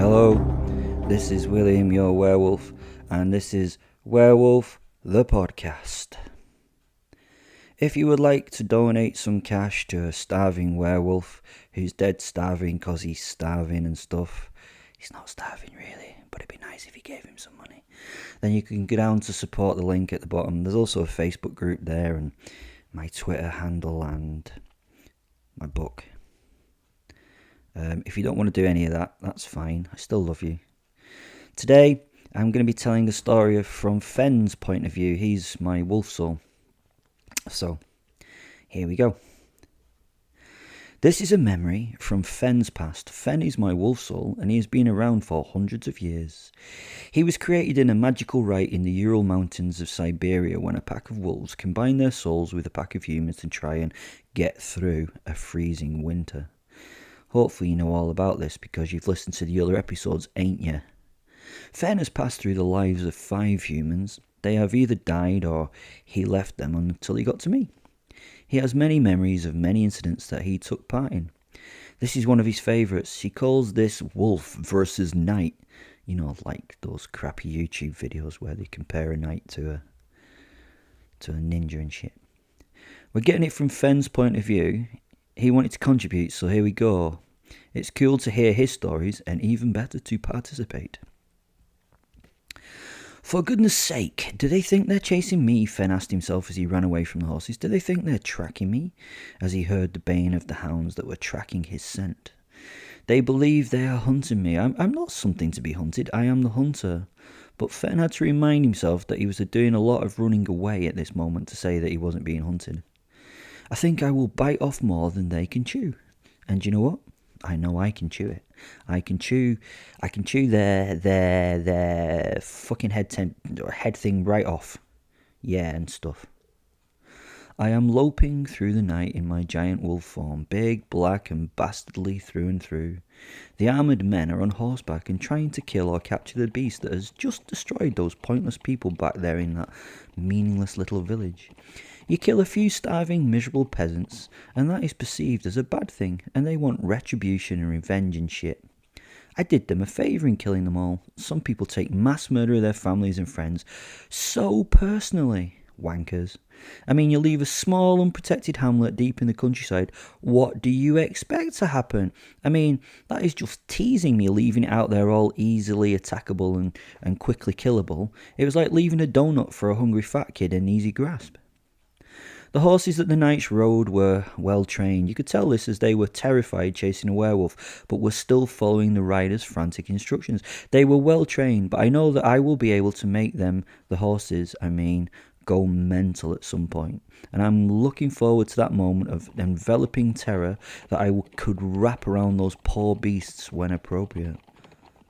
Hello, this is William, your werewolf, and this is Werewolf, the podcast. If you would like to donate some cash to a starving werewolf who's dead starving because he's starving and stuff, he's not starving really, but it'd be nice if you gave him some money, then you can go down to support the link at the bottom. There's also a Facebook group there and my Twitter handle and my book. If you don't want to do any of that, that's fine. I still love you. Today, I'm going to be telling a story from Fen's point of view. He's my wolf soul. So, here we go. This is a memory from Fen's past. Fen is my wolf soul, and he has been around for hundreds of years. He was created in a magical rite in the Ural Mountains of Siberia when a pack of wolves combined their souls with a pack of humans to try and get through a freezing winter. Hopefully you know all about this because you've listened to the other episodes, ain't you? Fen has passed through the lives of 5 humans. They have either died or he left them until he got to me. He has many memories of many incidents that he took part in. This is one of his favourites. He calls this wolf versus knight. You know, like those crappy YouTube videos where they compare a knight to a ninja and shit. We're getting it from Fen's point of view. He wanted to contribute, so here we go. It's cool to hear his stories and even better to participate. For goodness sake, do they think they're chasing me? Fen asked himself as he ran away from the horses. Do they think they're tracking me? As he heard the baying of the hounds that were tracking his scent. They believe they are hunting me. I'm not something to be hunted. I am the hunter. But Fen had to remind himself that he was doing a lot of running away at this moment to say that he wasn't being hunted. I think I will bite off more than they can chew. And you know what? I know I can chew it. I can chew their fucking head thing right off. Yeah, and stuff. I am loping through the night in my giant wolf form, big, black, and bastardly through and through. The armoured men are on horseback and trying to kill or capture the beast that has just destroyed those pointless people back there in that meaningless little village. You kill a few starving, miserable peasants, and that is perceived as a bad thing, and they want retribution and revenge and shit. I did them a favour in killing them all. Some people take mass murder of their families and friends so personally. Wankers. I mean, you leave a small, unprotected hamlet deep in the countryside. What do you expect to happen? I mean, that is just teasing me, leaving it out there all easily attackable and quickly killable. It was like leaving a donut for a hungry fat kid in easy grasp. The horses that the knights rode were well trained. You could tell this as they were terrified chasing a werewolf, but were still following the rider's frantic instructions. They were well trained, but I know that I will be able to make them, the horses, go mental at some point. And I'm looking forward to that moment of enveloping terror that I could wrap around those poor beasts when appropriate.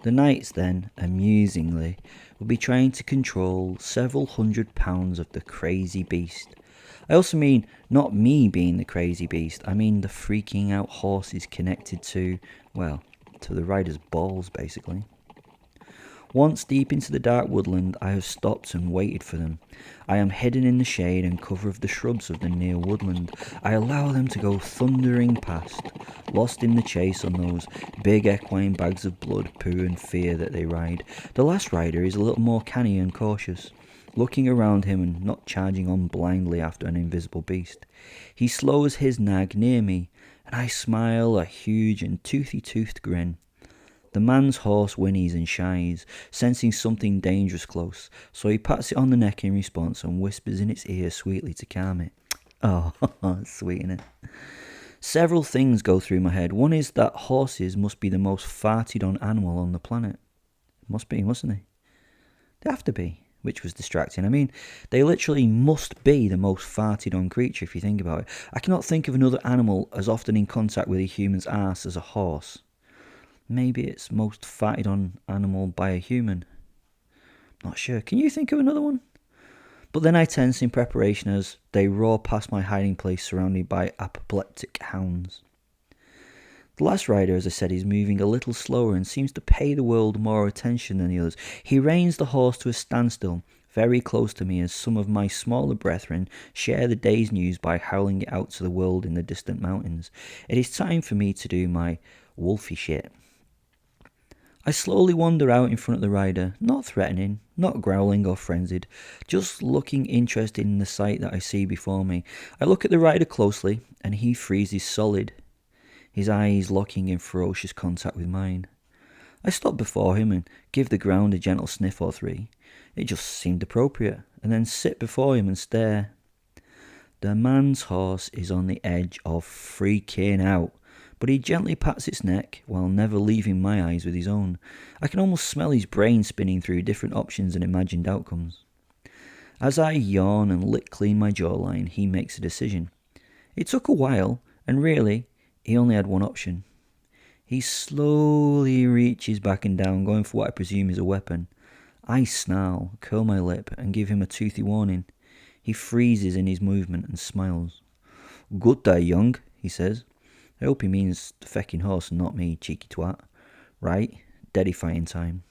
The knights then, amusingly, will be trying to control several 100 pounds of the crazy beast. I also mean not me being the crazy beast. I mean the freaking out horses connected to the rider's balls, basically. Once deep into the dark woodland, I have stopped and waited for them. I am hidden in the shade and cover of the shrubs of the near woodland. I allow them to go thundering past, lost in the chase on those big equine bags of blood, poo and fear that they ride. The last rider is a little more canny and cautious, looking around him and not charging on blindly after an invisible beast. He slows his nag near me, and I smile a huge and toothy-toothed grin. The man's horse whinnies and shies, sensing something dangerous close, so he pats it on the neck in response and whispers in its ear sweetly to calm it. Oh, sweet, innit? Several things go through my head. One is that horses must be the most farted on animal on the planet. Must be, mustn't they? They have to be. Which was distracting. I mean, they literally must be the most farted on creature if you think about it. I cannot think of another animal as often in contact with a human's arse as a horse. Maybe it's most farted on animal by a human. Not sure. Can you think of another one? But then I tense in preparation as they roar past my hiding place surrounded by apoplectic hounds. The last rider, as I said, is moving a little slower and seems to pay the world more attention than the others. He reins the horse to a standstill, very close to me as some of my smaller brethren share the day's news by howling it out to the world in the distant mountains. It is time for me to do my wolfy shit. I slowly wander out in front of the rider, not threatening, not growling or frenzied, just looking interested in the sight that I see before me. I look at the rider closely, and he freezes solid, his eyes locking in ferocious contact with mine. I stop before him and give the ground a gentle sniff or three. It just seemed appropriate, and then sit before him and stare. The man's horse is on the edge of freaking out, but he gently pats its neck while never leaving my eyes with his own. I can almost smell his brain spinning through different options and imagined outcomes. As I yawn and lick clean my jawline, he makes a decision. It took a while, and really, he only had one option. He slowly reaches back and down, going for what I presume is a weapon. I snarl, curl my lip, and give him a toothy warning. He freezes in his movement and smiles. "Good day, young," he says. I hope he means the fecking horse and not me, cheeky twat. Right, deadifying time.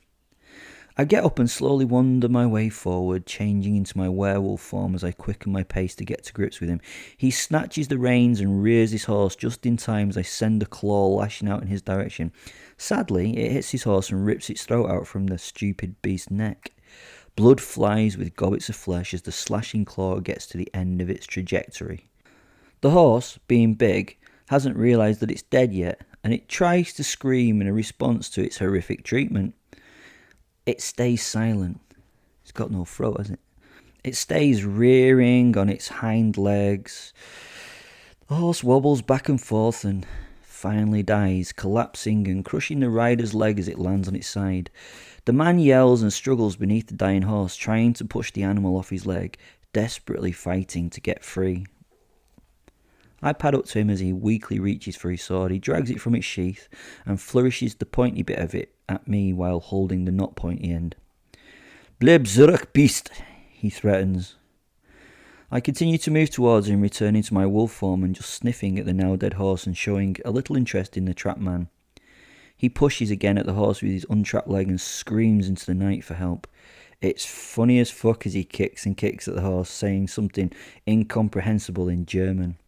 I get up and slowly wander my way forward, changing into my werewolf form as I quicken my pace to get to grips with him. He snatches the reins and rears his horse just in time as I send a claw lashing out in his direction. Sadly, it hits his horse and rips its throat out from the stupid beast's neck. Blood flies with gobbets of flesh as the slashing claw gets to the end of its trajectory. The horse, being big, hasn't realised that it's dead yet, and it tries to scream in a response to its horrific treatment. It stays silent. It's got no throat, has it? It stays rearing on its hind legs. The horse wobbles back and forth and finally dies, collapsing and crushing the rider's leg as it lands on its side. The man yells and struggles beneath the dying horse, trying to push the animal off his leg, desperately fighting to get free. I pad up to him as he weakly reaches for his sword. He drags it from its sheath and flourishes the pointy bit of it at me while holding the not pointy end. "Bleib zurück, beast," he threatens. I continue to move towards him, returning to my wolf form and just sniffing at the now dead horse and showing a little interest in the trapped man. He pushes again at the horse with his untrapped leg and screams into the night for help. It's funny as fuck as he kicks and kicks at the horse, saying something incomprehensible in German.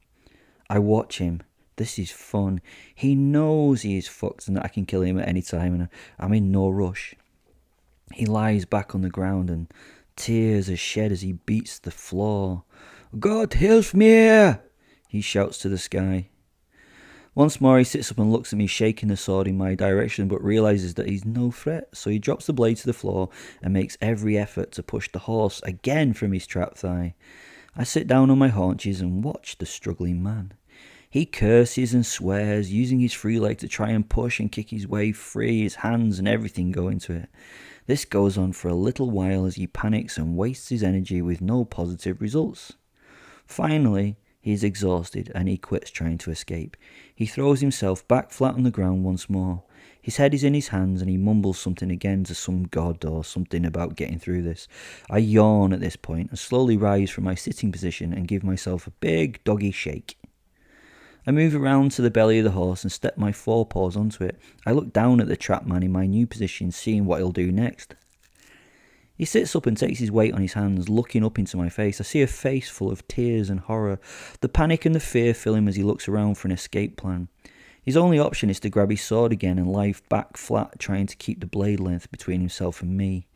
I watch him. This is fun. He knows he is fucked and that I can kill him at any time, and I'm in no rush. He lies back on the ground and tears are shed as he beats the floor. "God, hilf mir!" he shouts to the sky. Once more he sits up and looks at me, shaking the sword in my direction, but realises that he's no threat, so he drops the blade to the floor and makes every effort to push the horse again from his trapped thigh. I sit down on my haunches and watch the struggling man. He curses and swears, using his free leg to try and push and kick his way free. His hands and everything go into it. This goes on for a little while as he panics and wastes his energy with no positive results. Finally, he is exhausted and he quits trying to escape. He throws himself back flat on the ground once more. His head is in his hands and he mumbles something again to some god or something about getting through this. I yawn at this point and slowly rise from my sitting position and give myself a big doggy shake. I move around to the belly of the horse and step my forepaws onto it. I look down at the trapped man in my new position, seeing what he'll do next. He sits up and takes his weight on his hands, looking up into my face. I see a face full of tears and horror. The panic and the fear fill him as he looks around for an escape plan. His only option is to grab his sword again and lie back flat, trying to keep the blade length between himself and me.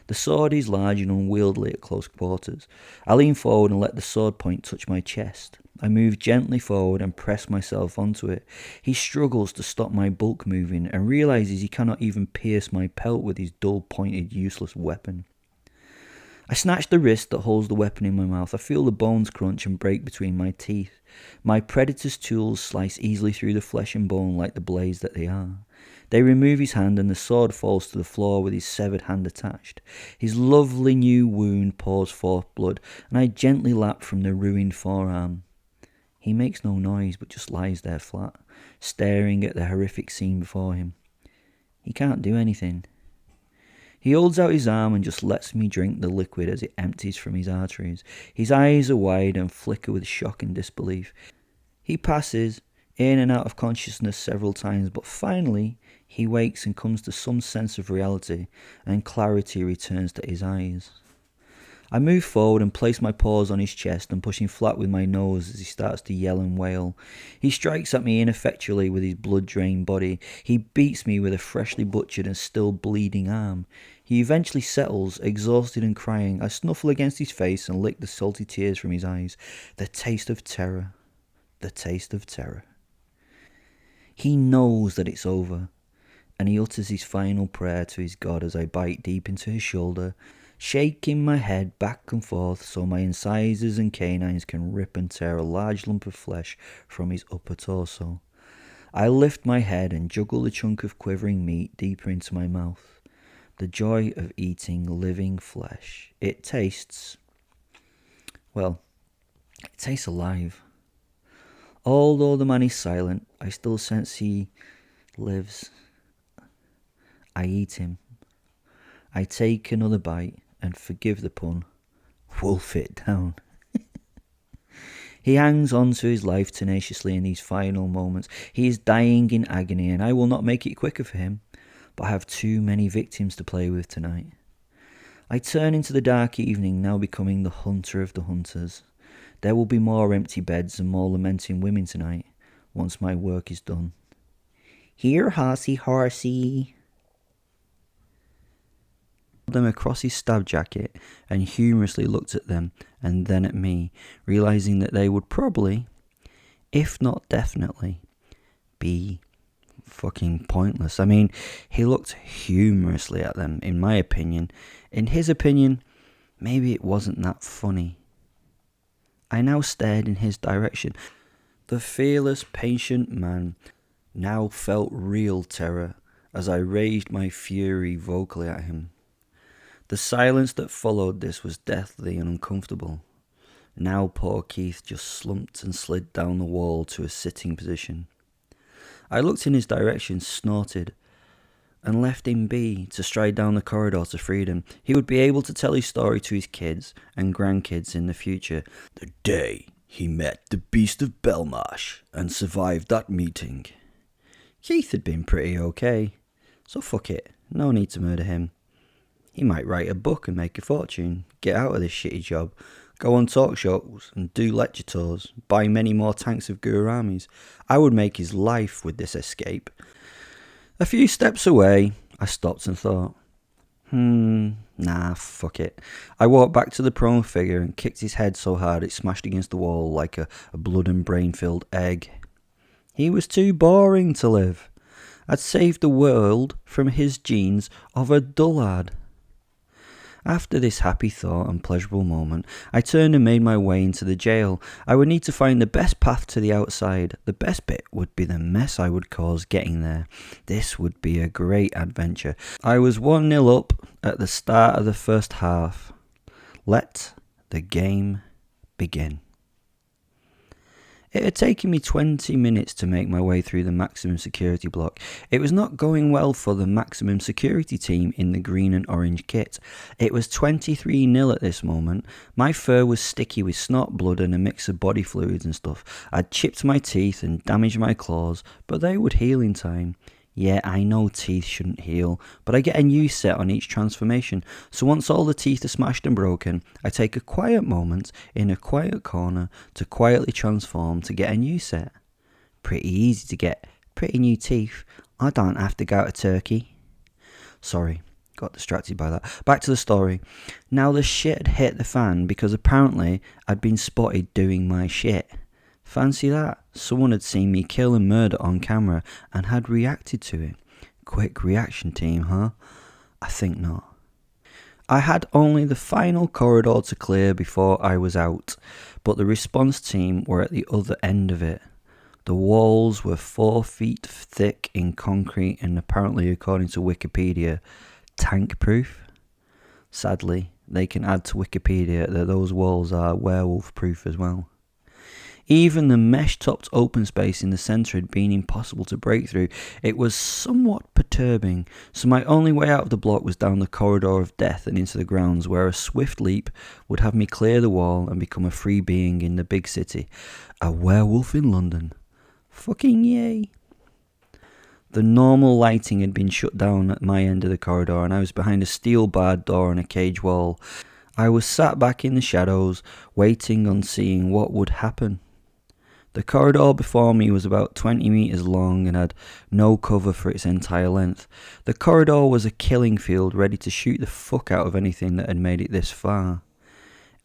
The sword is large and unwieldy at close quarters. I lean forward and let the sword point touch my chest. I move gently forward and press myself onto it. He struggles to stop my bulk moving and realises he cannot even pierce my pelt with his dull-pointed, useless weapon. I snatch the wrist that holds the weapon in my mouth. I feel the bones crunch and break between my teeth. My predator's tools slice easily through the flesh and bone like the blades that they are. They remove his hand and the sword falls to the floor with his severed hand attached. His lovely new wound pours forth blood, and I gently lap from the ruined forearm. He makes no noise but just lies there flat, staring at the horrific scene before him. He can't do anything. He holds out his arm and just lets me drink the liquid as it empties from his arteries. His eyes are wide and flicker with shock and disbelief. He passes in and out of consciousness several times, but finally he wakes and comes to some sense of reality, and clarity returns to his eyes. I move forward and place my paws on his chest and push him flat with my nose as he starts to yell and wail. He strikes at me ineffectually with his blood-drained body. He beats me with a freshly butchered and still bleeding arm. He eventually settles, exhausted and crying. I snuffle against his face and lick the salty tears from his eyes. The taste of terror. The taste of terror. He knows that it's over, and he utters his final prayer to his God as I bite deep into his shoulder, shaking my head back and forth so my incisors and canines can rip and tear a large lump of flesh from his upper torso. I lift my head and juggle the chunk of quivering meat deeper into my mouth. The joy of eating living flesh. It tastes alive. Although the man is silent, I still sense he lives. I eat him. I take another bite and, forgive the pun, wolf it down. He hangs on to his life tenaciously in these final moments. He is dying in agony, and I will not make it quicker for him, but I have too many victims to play with tonight. I turn into the dark evening, now becoming the hunter of the hunters. There will be more empty beds and more lamenting women tonight, once my work is done. Here, horsey, horsey. Them across his stab jacket and humorously looked at them and then at me, realizing that they would probably, if not definitely, be fucking pointless. I mean, he looked humorously at them, in my opinion. In his opinion, maybe it wasn't that funny. I now stared in his direction. The fearless, patient man now felt real terror as I raged my fury vocally at him. The silence that followed this was deathly and uncomfortable. Now poor Keith just slumped and slid down the wall to a sitting position. I looked in his direction, snorted, and left him be to stride down the corridor to freedom. He would be able to tell his story to his kids and grandkids in the future. The day he met the Beast of Belmarsh and survived that meeting. Keith had been pretty okay, so fuck it, no need to murder him. He might write a book and make a fortune, get out of this shitty job, go on talk shows and do lecture tours, buy many more tanks of Guramis. I would make his life with this escape. A few steps away, I stopped and thought, nah, fuck it. I walked back to the prone figure and kicked his head so hard it smashed against the wall like a blood and brain-filled egg. He was too boring to live. I'd saved the world from his genes of a dullard. After this happy thought and pleasurable moment, I turned and made my way into the jail. I would need to find the best path to the outside. The best bit would be the mess I would cause getting there. This would be a great adventure. I was 1-0 up at the start of the first half. Let the game begin. It had taken me 20 minutes to make my way through the maximum security block. It was not going well for the maximum security team in the green and orange kit. It was 23-0 at this moment. My fur was sticky with snot, blood and a mix of body fluids and stuff. I'd chipped my teeth and damaged my claws, but they would heal in time. Yeah, I know teeth shouldn't heal, but I get a new set on each transformation. So once all the teeth are smashed and broken, I take a quiet moment in a quiet corner to quietly transform to get a new set. Pretty easy to get pretty new teeth. I don't have to go to Turkey. Sorry, got distracted by that. Back to the story. Now the shit had hit the fan because apparently I'd been spotted doing my shit. Fancy that, someone had seen me kill and murder on camera and had reacted to it. Quick reaction team, huh? I think not. I had only the final corridor to clear before I was out, but the response team were at the other end of it. The walls were 4 feet thick in concrete and apparently, according to Wikipedia, tank-proof. Sadly, they can add to Wikipedia that those walls are werewolf-proof as well. Even the mesh-topped open space in the centre had been impossible to break through. It was somewhat perturbing, so my only way out of the block was down the corridor of death and into the grounds, where a swift leap would have me clear the wall and become a free being in the big city. A werewolf in London. Fucking yay. The normal lighting had been shut down at my end of the corridor, and I was behind a steel-barred door and a cage wall. I was sat back in the shadows, waiting on seeing what would happen. The corridor before me was about 20 metres long and had no cover for its entire length. The corridor was a killing field ready to shoot the fuck out of anything that had made it this far.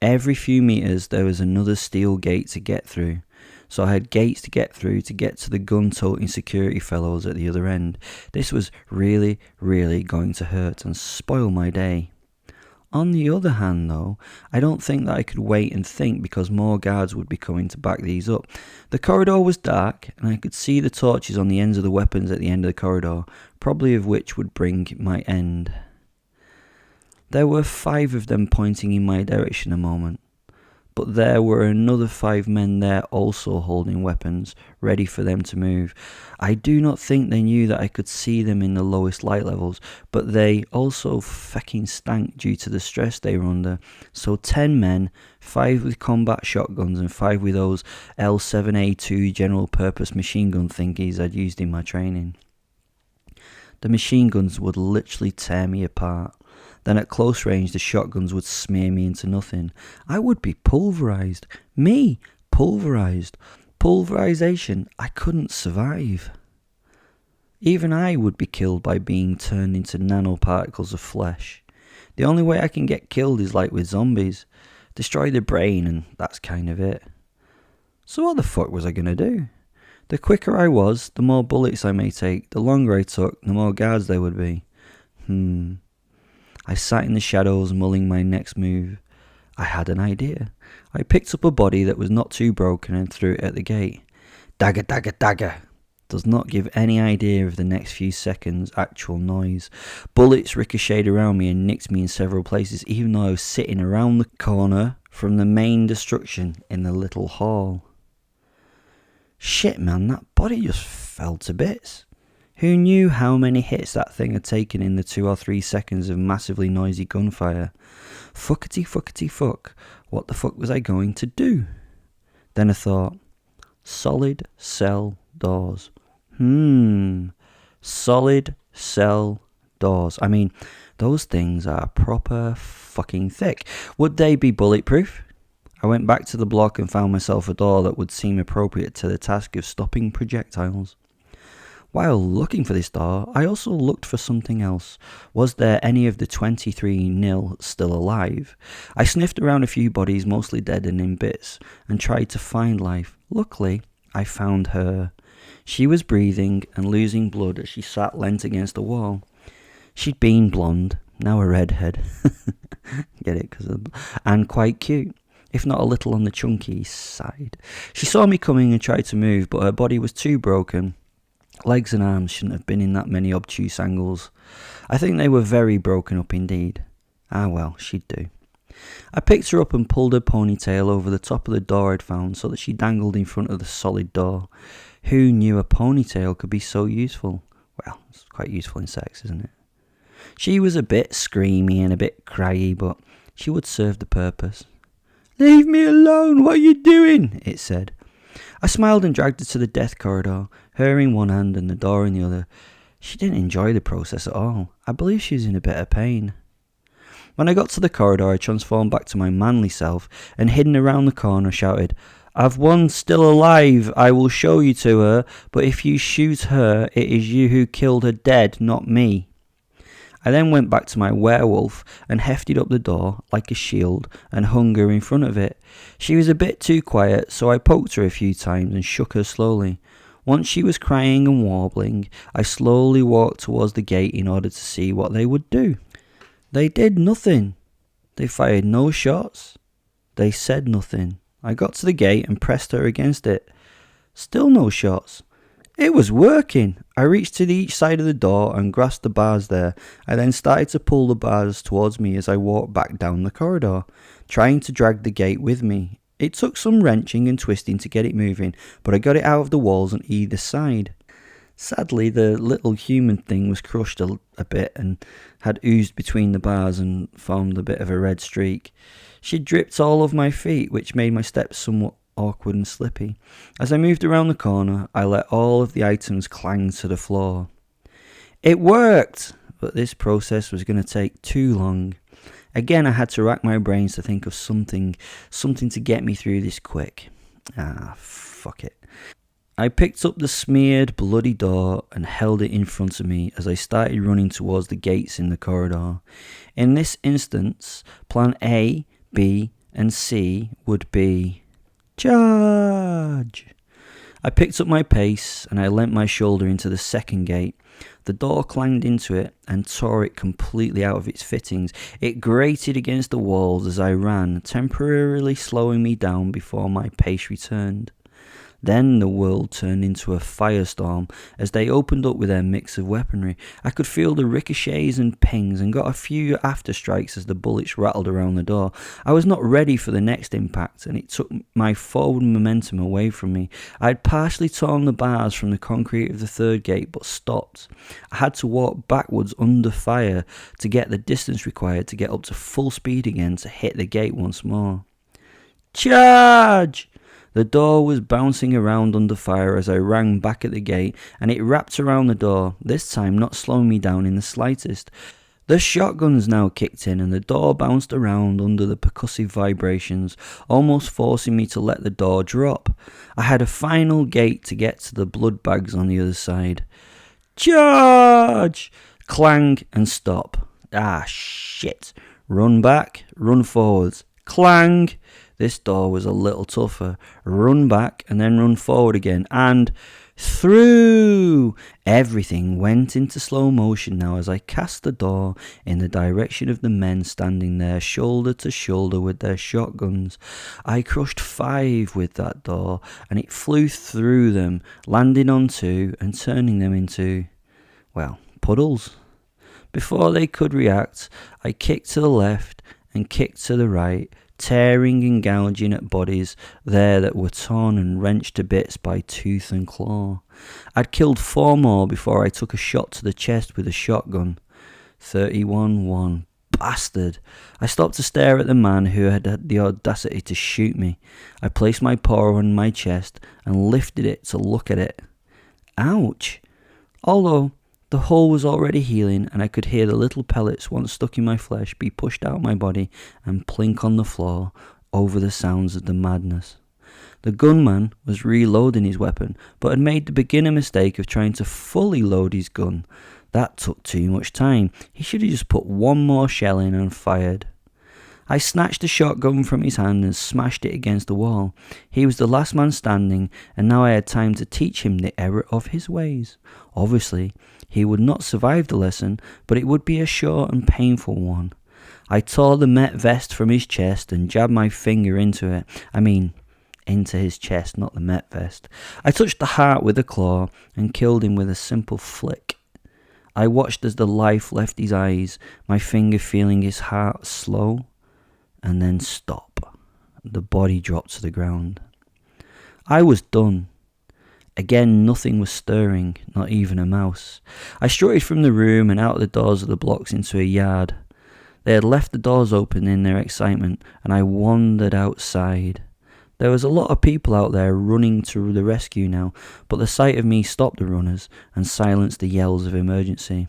Every few metres there was another steel gate to get through, so I had gates to get through to get to the gun-toting security fellows at the other end. This was really, really going to hurt and spoil my day. On the other hand, though, I don't think that I could wait and think because more guards would be coming to back these up. The corridor was dark, and I could see the torches on the ends of the weapons at the end of the corridor, probably of which would bring my end. There were 5 of them pointing in my direction a moment, but there were another 5 men there also holding weapons, ready for them to move. I do not think they knew that I could see them in the lowest light levels, but they also fucking stank due to the stress they were under. So 10 men, 5 with combat shotguns and 5 with those L7A2 general purpose machine gun thingies I'd used in my training. The machine guns would literally tear me apart. Then at close range the shotguns would smear me into nothing. I would be pulverised. Me, pulverised. Pulverisation, I couldn't survive. Even I would be killed by being turned into nanoparticles of flesh. The only way I can get killed is like with zombies. Destroy the brain and that's kind of it. So what the fuck was I going to do? The quicker I was, the more bullets I may take. The longer I took, the more guards there would be. I sat in the shadows mulling my next move. I had an idea. I picked up a body that was not too broken and threw it at the gate. Dagger, dagger, dagger. Does not give any idea of the next few seconds' actual noise. Bullets ricocheted around me and nicked me in several places, even though I was sitting around the corner from the main destruction in the little hall. Shit, man, that body just fell to bits. Who knew how many hits that thing had taken in the 2 or 3 seconds of massively noisy gunfire? Fuckety fuckety fuck, what the fuck was I going to do? Then I thought, solid cell doors. Solid cell doors. I mean, those things are proper fucking thick. Would they be bulletproof? I went back to the block and found myself a door that would seem appropriate to the task of stopping projectiles. While looking for this door, I also looked for something else. Was there any of the 23 still alive? I sniffed around a few bodies, mostly dead and in bits, and tried to find life. Luckily, I found her. She was breathing and losing blood as she sat leant against the wall. She'd been blonde, now a redhead. Get it? And quite cute, if not a little on the chunky side. She saw me coming and tried to move, but her body was too broken. Legs and arms shouldn't have been in that many obtuse angles. I think they were very broken up indeed. Ah well, she'd do. I picked her up and pulled her ponytail over the top of the door I'd found so that she dangled in front of the solid door. Who knew a ponytail could be so useful? Well, it's quite useful in sex, isn't it? She was a bit screamy and a bit cryy, but she would serve the purpose. "Leave me alone, what are you doing?" it said. I smiled and dragged her to the death corridor, her in one hand and the door in the other. She didn't enjoy the process at all. I believe she was in a bit of pain. When I got to the corridor, I transformed back to my manly self and, hidden around the corner, shouted, "I've one still alive. I will show you to her, but if you shoot her, it is you who killed her dead, not me." I then went back to my werewolf and hefted up the door like a shield and hung her in front of it. She was a bit too quiet, so I poked her a few times and shook her slowly. Once she was crying and warbling, I slowly walked towards the gate in order to see what they would do. They did nothing. They fired no shots. They said nothing. I got to the gate and pressed her against it. Still no shots. It was working. I reached to each side of the door and grasped the bars there. I then started to pull the bars towards me as I walked back down the corridor, trying to drag the gate with me. It took some wrenching and twisting to get it moving, but I got it out of the walls on either side. Sadly, the little human thing was crushed a bit and had oozed between the bars and formed a bit of a red streak. She dripped all over my feet, which made my steps somewhat awkward and slippy. As I moved around the corner, I let all of the items clang to the floor. It worked, but this process was going to take too long. Again, I had to rack my brains to think of something to get me through this quick. Fuck it. I picked up the smeared, bloody door and held it in front of me as I started running towards the gates in the corridor. In this instance, plan A, B, and C would be charge. I picked up my pace and I leant my shoulder into the second gate. The door clanged into it and tore it completely out of its fittings. It grated against the walls as I ran, temporarily slowing me down before my pace returned. Then the world turned into a firestorm as they opened up with their mix of weaponry. I could feel the ricochets and pings and got a few afterstrikes as the bullets rattled around the door. I was not ready for the next impact, and it took my forward momentum away from me. I had partially torn the bars from the concrete of the third gate, but stopped. I had to walk backwards under fire to get the distance required to get up to full speed again to hit the gate once more. Charge! The door was bouncing around under fire as I rang back at the gate, and it wrapped around the door, this time not slowing me down in the slightest. The shotguns now kicked in, and the door bounced around under the percussive vibrations, almost forcing me to let the door drop. I had a final gate to get to the blood bags on the other side. Charge! Clang and stop. Shit. Run back, run forwards. Clang! This door was a little tougher. Run back and then run forward again. And through! Everything went into slow motion now as I cast the door in the direction of the men standing there shoulder to shoulder with their shotguns. I crushed 5 with that door and it flew through them, landing on 2 and turning them into, puddles. Before they could react, I kicked to the left and kicked to the right, tearing and gouging at bodies there that were torn and wrenched to bits by tooth and claw. I'd killed 4 more before I took a shot to the chest with a shotgun. 31-1. Bastard. I stopped to stare at the man who had the audacity to shoot me. I placed my paw on my chest and lifted it to look at it. Ouch. Although the hole was already healing and I could hear the little pellets once stuck in my flesh be pushed out my body and plink on the floor over the sounds of the madness. The gunman was reloading his weapon, but had made the beginner mistake of trying to fully load his gun. That took too much time. He should have just put 1 more shell in and fired. I snatched the shotgun from his hand and smashed it against the wall. He was the last man standing, and now I had time to teach him the error of his ways. Obviously, he would not survive the lesson, but it would be a short and painful one. I tore the Met vest from his chest and jabbed my finger into it. Into his chest, not the Met vest. I touched the heart with a claw and killed him with a simple flick. I watched as the life left his eyes, my finger feeling his heart slow and then stop. The body dropped to the ground. I was done. Again, nothing was stirring, not even a mouse. I strutted from the room and out the doors of the blocks into a yard. They had left the doors open in their excitement, and I wandered outside. There was a lot of people out there running to the rescue now, but the sight of me stopped the runners and silenced the yells of emergency.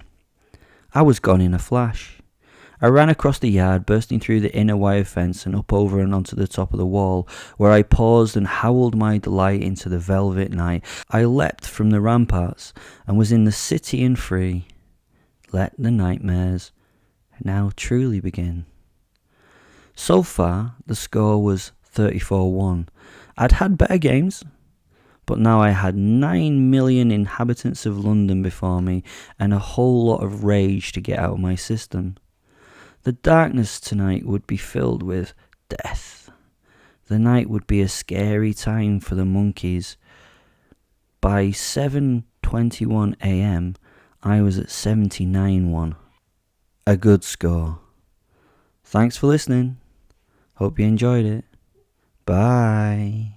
I was gone in a flash. I ran across the yard, bursting through the inner wire fence and up over and onto the top of the wall, where I paused and howled my delight into the velvet night. I leapt from the ramparts and was in the city and free. Let the nightmares now truly begin. So far, the score was 34-1. I'd had better games, but now I had 9 million inhabitants of London before me and a whole lot of rage to get out of my system. The darkness tonight would be filled with death. The night would be a scary time for the monkeys. By 7:21 a.m, I was at 79-1. A good score. Thanks for listening. Hope you enjoyed it. Bye.